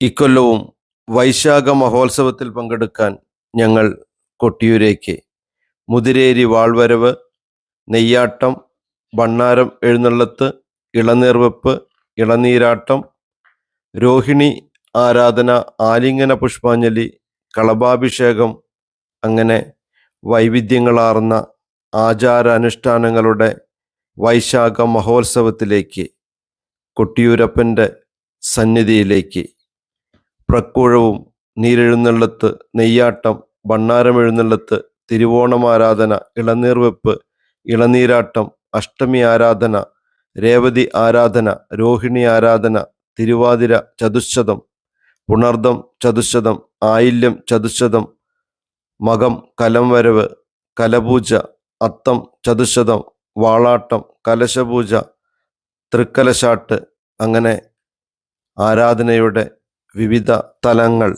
ഇക്കൊല്ലവും വൈശാഖ മഹോത്സവത്തിൽ പങ്കെടുക്കാൻ ഞങ്ങൾ കൊട്ടിയൂരേക്ക് മുതിരേരി വാൾവരവ്, നെയ്യാട്ടം, ഭണ്ണാരം എഴുന്നള്ളത്ത്, ഇളനീർവെപ്പ്, ഇളനീരാട്ടം, രോഹിണി ആരാധന, ആലിംഗന പുഷ്പാഞ്ജലി, കളഭാഭിഷേകം അങ്ങനെ വൈവിധ്യങ്ങളാർന്ന ആചാരാനുഷ്ഠാനങ്ങളുടെ വൈശാഖ മഹോത്സവത്തിലേക്ക്, കൊട്ടിയൂരപ്പൻ്റെ സന്നിധിയിലേക്ക് പ്രക്കൂഴവും, നീരെഴുന്നള്ളത്ത്, നെയ്യാട്ടം, ഭണ്ണാരമെഴുന്നള്ളത്ത്, തിരുവോണമാരാധന, ഇളനീർവെപ്പ്, ഇളനീരാട്ടം, അഷ്ടമി ആരാധന, രേവതി ആരാധന, രോഹിണി ആരാധന, തിരുവാതിര ചതുശ്ശതം, പുണർദം ചതുശ്ശതം, ആയില്യം ചതുശ്ശതം, മകം കലംവരവ്, കലപൂജ, അത്തം ചതുശ്ശതം, വാളാട്ടം, കലശപൂജ, തൃക്കലശാട്ട് അങ്ങനെ ആരാധനയുടെ വിവിധ തലങ്ങൾ